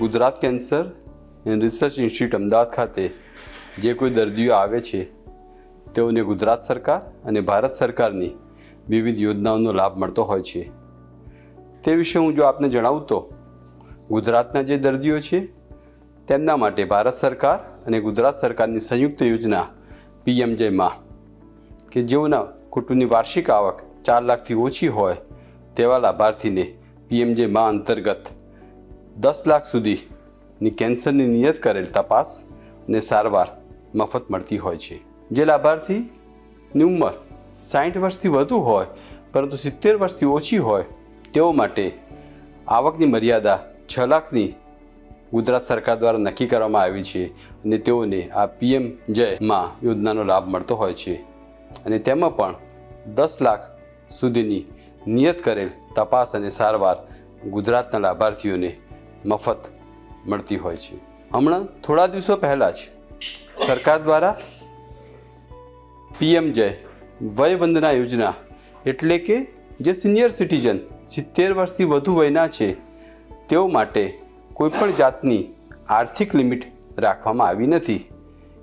Gujarat cancer and research institute Ahmedabad ખાતે જે કોઈ દર્દીઓ આવે છે તેઓને ગુજરાત સરકાર અને ભારત સરકારની વિવિધ યોજનાઓનો લાભ મળતો હોય છે. તે વિશે હું જો આપને જણાવું તો ગુજરાતના જે દર્દીઓ છે તેમના માટે ભારત સરકાર અને ગુજરાત સરકારની સંયુક્ત યોજના પીએમજય માં કે જેઓના કુટુંબની વાર્ષિક આવક 4 લાખથી ઓછી હોય તેવા લાભાર્થીને પીએમજય માં અંતર્ગત 10 લાખ સુધીની કેન્સરની નિયત કરેલ તપાસ અને સારવાર મફત મળતી હોય છે. જે લાભાર્થીની ઉંમર 60 વર્ષથી વધુ હોય પરંતુ 70 વર્ષથી ઓછી હોય તેઓ માટે આવકની મર્યાદા 6 લાખની ગુજરાત સરકાર દ્વારા નક્કી કરવામાં આવી છે અને તેઓને આ પીએમજય માં યોજનાનો લાભ મળતો હોય છે અને તેમાં પણ 10 લાખ સુધીની નિયત કરેલ તપાસ અને સારવાર ગુજરાતના લાભાર્થીઓને મફત મળતી હોય છે. હમણાં થોડા દિવસો પહેલાં જ સરકાર દ્વારા પીએમજય વય વંદના યોજના એટલે કે જે સિનિયર સિટીઝન 70 વર્ષથી વધુ વયના છે તેઓ માટે કોઈપણ જાતની આર્થિક લિમિટ રાખવામાં આવી નથી.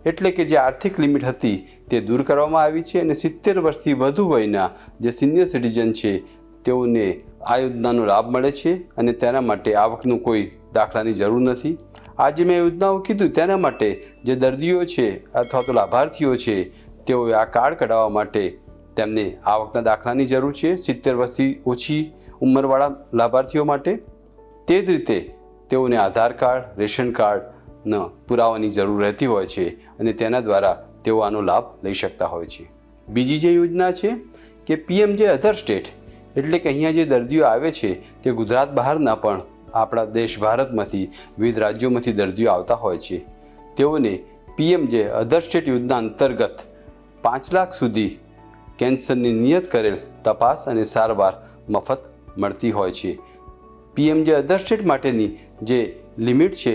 એટલે કે જે આર્થિક લિમિટ હતી તે દૂર કરવામાં આવી છે અને 70 વર્ષથી વધુ વયના જે સિનિયર સિટીઝન છે તેઓને આ યોજનાનો લાભ મળે છે અને તેના માટે આવકનું કોઈ દાખલાની જરૂર નથી. આ જે મેં યોજનાઓ કીધું તેના માટે જે દર્દીઓ છે અથવા તો લાભાર્થીઓ છે તેઓએ આ કાર્ડ કઢાવવા માટે તેમને આવકના દાખલાની જરૂર છે 70 વર્ષથી ઓછી ઉંમરવાળા લાભાર્થીઓ માટે. તે જ રીતે તેઓને આધાર કાર્ડ, રેશન કાર્ડના પુરાવાની જરૂર રહેતી હોય છે અને તેના દ્વારા તેઓ આનો લાભ લઈ શકતા હોય છે. બીજી જે યોજના છે કે પીએમજય અધર સ્ટેટ એટલે કે અહીંયા જે દર્દીઓ આવે છે તે ગુજરાત બહારના પણ આપણા દેશ ભારતમાંથી વિવિધ રાજ્યોમાંથી દર્દીઓ આવતા હોય છે. તેઓને પીએમજય અધર સ્ટેટ યોજના અંતર્ગત 5 લાખ સુધી કેન્સરની નિયત કરેલ તપાસ અને સારવાર મફત મળતી હોય છે. પીએમજય અધર સ્ટેટ માટેની જે લિમિટ છે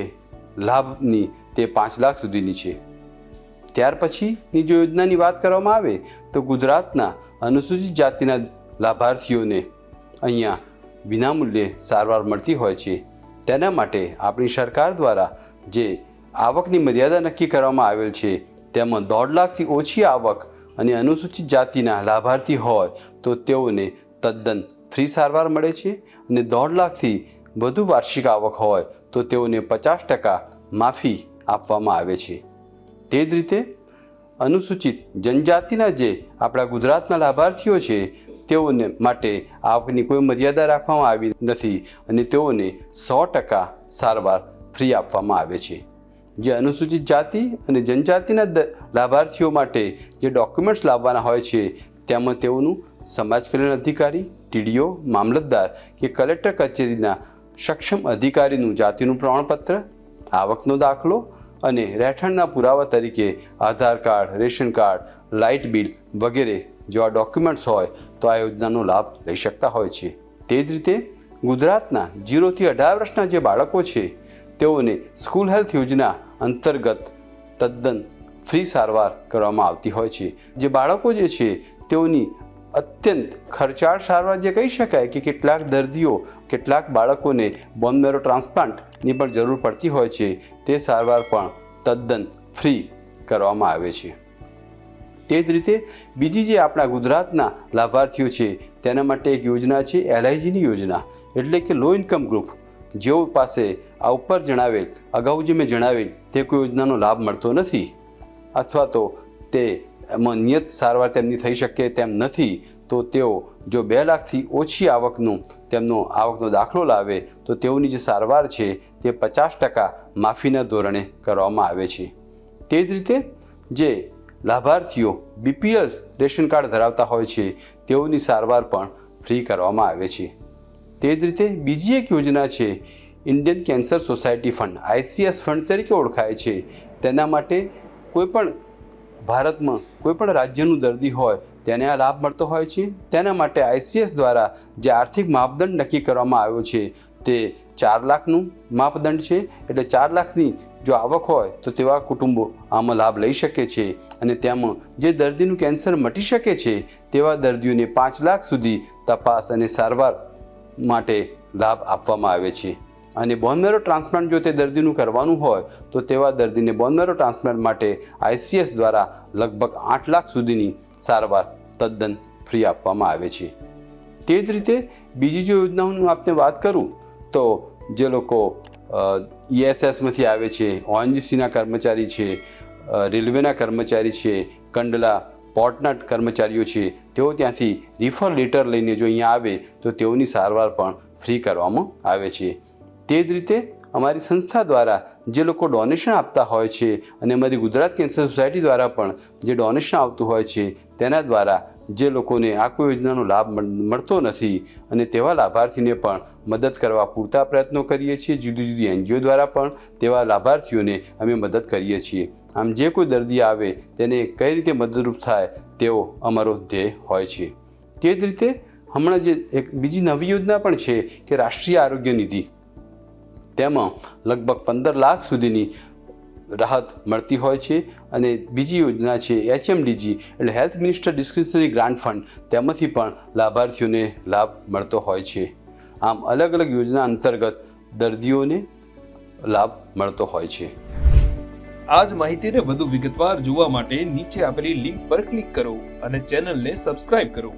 લાભની તે 5 લાખ સુધીની છે. ત્યાર પછીની જો યોજનાની વાત કરવામાં આવે તો ગુજરાતના અનુસૂચિત જાતિના લાભાર્થીઓને અહીંયા વિનામૂલ્યે સારવાર મળતી હોય છે. તેના માટે આપણી સરકાર દ્વારા જે આવકની મર્યાદા નક્કી કરવામાં આવેલ છે તેમાં 1.5 લાખથી ઓછી આવક અને અનુસૂચિત જાતિના લાભાર્થી હોય તો તેઓને તદ્દન ફ્રી સારવાર મળે છે અને 1.5 લાખથી વધુ વાર્ષિક આવક હોય તો તેઓને 50% માફી આપવામાં આવે છે. તે જ રીતે અનુસૂચિત જનજાતિના જે આપણા ગુજરાતના લાભાર્થીઓ છે તેઓને માટે આવકની કોઈ મર્યાદા રાખવામાં આવી નથી અને તેઓને 100% સારવાર ફ્રી આપવામાં આવે છે. જે અનુસૂચિત જાતિ અને જનજાતિના લાભાર્થીઓ માટે જે ડોક્યુમેન્ટ્સ લાવવાના હોય છે તેમાં તેઓનું સમાજ કલ્યાણ અધિકારી, ટીડીઓ, મામલતદાર કે કલેક્ટર કચેરીના સક્ષમ અધિકારીનું જાતિનું પ્રમાણપત્ર, આવકનો દાખલો અને રહેઠાણના પુરાવા તરીકે Aadhaar card, ration card, light bill વગેરે જેવા ડોક્યુમેન્ટ્સ હોય તો આ યોજનાનો લાભ લઈ શકતા હોય છે. તે જ રીતે ગુજરાતના 0 થી 18 વર્ષના જે બાળકો છે તેઓને સ્કૂલ હેલ્થ યોજના અંતર્ગત તદ્દન ફ્રી સારવાર કરવામાં આવતી હોય છે. જે બાળકો જે છે તેઓની અત્યંત ખર્ચાળ સારવાર જે કહી શકાય કે કેટલાક દર્દીઓ કેટલાક બાળકોને બોન મેરો ટ્રાન્સપ્લાન્ટની પણ જરૂર પડતી હોય છે તે સારવાર પણ તદ્દન ફ્રી કરવામાં આવે છે. તે જ રીતે બીજી જે આપણા ગુજરાતના લાભાર્થીઓ છે તેના માટે એક યોજના છે LIGની યોજના એટલે કે લો ઇન્કમ ગ્રુપ. જેઓ પાસે આ ઉપર જણાવેલ અગાઉ જે મેં જણાવેલ તે કોઈ યોજનાનો લાભ મળતો નથી અથવા તો તે એમાં નિયત સારવાર તેમની થઈ શકે તેમ નથી તો તેઓ જો 2 લાખથી ઓછી આવકનું તેમનો આવકનો દાખલો લાવે તો તેઓની જે સારવાર છે તે 50% માફીના ધોરણે કરવામાં આવે છે. તે જ રીતે જે લાભાર્થીઓ BPL રેશન કાર્ડ ધરાવતા હોય છે તેઓની સારવાર પણ ફ્રી કરવામાં આવે છે. તે જ રીતે બીજી એક યોજના છે Indian cancer society fund ICS fund તરીકે ઓળખાય છે. તેના માટે કોઈપણ ભારતમાં કોઈપણ રાજ્યનું દર્દી હોય તેને આ લાભ મળતો હોય છે. તેના માટે ICS દ્વારા જે આર્થિક માપદંડ નક્કી કરવામાં આવ્યો છે તે 4 લાખનું માપદંડ છે. એટલે 4 લાખની જો આવક હોય તો તેવા કુટુંબો આમાં લાભ લઈ શકે છે અને તેમાં જે દર્દીનું કેન્સર મટી શકે છે તેવા દર્દીઓને 5 લાખ સુધી તપાસ અને સારવાર માટે લાભ આપવામાં આવે છે. અને બોન મેરો ટ્રાન્સપ્લાન્ટ જો તે દર્દીનું કરવાનું હોય તો તેવા દર્દીને બોન મેરો ટ્રાન્સપ્લાન્ટ માટે ICS દ્વારા લગભગ 8 લાખ સુધીની સારવાર તદ્દન ફ્રી આપવામાં આવે છે. તે જ રીતે બીજી જો યોજનાઓની આપને વાત કરું તો જે લોકો ESSમાંથી આવે છે, ONGCના કર્મચારી છે, રેલવેના કર્મચારી છે, કંડલા પોર્ટના કર્મચારીઓ છે, તેઓ ત્યાંથી રિફર લેટર લઈને જો અહીંયા આવે તો તેઓની સારવાર પણ ફ્રી કરવામાં આવે છે. તે જ રીતે અમારી સંસ્થા દ્વારા જે લોકો ડોનેશન આપતા હોય છે અને અમારી ગુજરાત કેન્સર સોસાયટી દ્વારા પણ જે ડોનેશન આવતું હોય છે તેના દ્વારા જે લોકોને આ કોઈ યોજનાનો લાભ મળતો નથી અને તેવા લાભાર્થીને પણ મદદ કરવા પૂરતા પ્રયત્નો કરીએ છીએ. જુદી જુદી NGO દ્વારા પણ તેવા લાભાર્થીઓને અમે મદદ કરીએ છીએ. આમ જે કોઈ દર્દી આવે તેને કઈ રીતે મદદરૂપ થાય તેવો અમારો ધ્યેય હોય છે. તે જ રીતે હમણાં જે એક બીજી નવી યોજના પણ છે કે રાષ્ટ્રીય આરોગ્ય નિધિ, તેમાં લગભગ 15 લાખ સુધીની રાહત મળતી હોય છે. અને બીજી યોજના છે HMDG એટલે health minister discretionary grant fund, તેમાંથી પણ લાભાર્થીઓને લાભ મળતો હોય છે. આમ અલગ અલગ યોજના અંતર્ગત દર્દીઓને લાભ મળતો હોય છે. આ જ માહિતીને વધુ વિગતવાર જોવા માટે નીચે આપેલી લિંક પર ક્લિક કરો અને ચેનલને સબસ્ક્રાઇબ કરો.